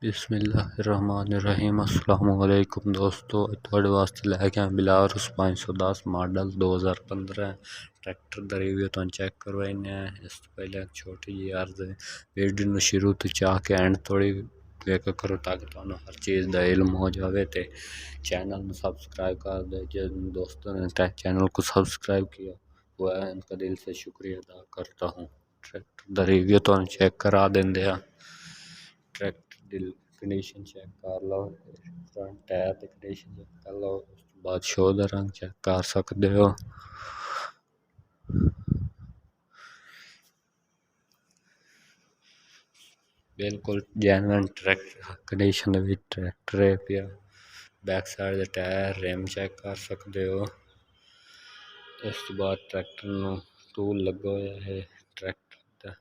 बिस्मिल्लाहिर्रहमानिर्रहीम अस्सलामुअलैकुम दोस्तों, थोड़े वास्ते लैके आए बिलारुस 510 मॉडल 2015 ट्रैक्टर दा रिव्यू तो चेक करवाइने। इस तो पहले एक छोटी जी अर्ज है, वीडियो ਨੂੰ शुरू तो चाह के एंड थोड़ी वेख करो ताकि ਤੁਹਾਨੂੰ हर चीज़ ਦਾ इल्म हो जावे। ते चैनल ਨੂੰ सब्सक्राइब कर दे। जिन दोस्तों ने चैनल को सब्सक्राइब किया हुआ है उनका दिल से शुक्रिया अदा करता हूँ। ट्रैक्टर दा रिव्यू तो चेक करा देंगे। ट्रैक्टर दी कंडीशन चेक कर लो, फ्रंट टायर की कंडीशन चेक कर लो, उस तो बाद शो दा रंग चेक कर सकते हो। बिल्कुल जैनवन ट्रैक्टर कंडीशन ट्रैक्टर है पिया। बैक साइड दे टायर रिम चेक कर सकते हो। इस तो बाद ट्रैक्टर नूं टूल लगा हुआ है। ट्रैक्टर दा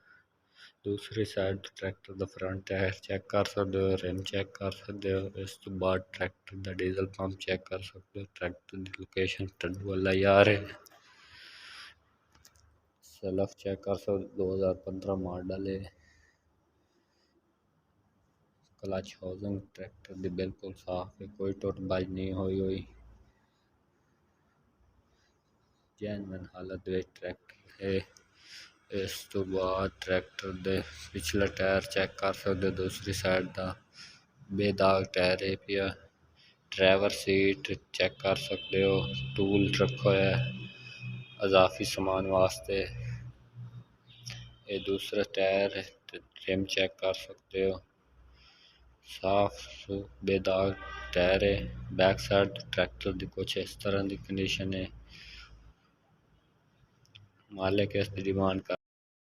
दूसरी साइड ट्रैक्टर दा फ्रंट टायर चेक कर सकते हो, रिम चेक कर सकते हो। इस तो बाद ट्रैक्टर दा डीजल पंप चेक कर सकते हो। ट्रैक्टर दी लोकेशन टंडवाला यार है। सेल्फ चेक कर सकते 2015 मॉडल है। क्लच हाउसिंग ट्रैक्टर दी बिल्कुल साफ है, कोई टुटबाज नहीं हुई। जैनवन हालत में ट्रैक्टर है। इस तो बाद ट्रैक्टर दे पिछला टायर चेक कर सकते हो, दूसरी साइड दा बेदाग टायर है पिया। ड्राइवर सीट चेक कर सकते हो, टूल रखा है अजाफी सामान वास्ते। ये दूसरा टायर है, रिम चेक कर सकते हो, साफ बेदाग टायर है। बैक साइड ट्रैक्टर दी कुछ इस तरह की कंडीशन है। मालिक इसकी डिमांड कर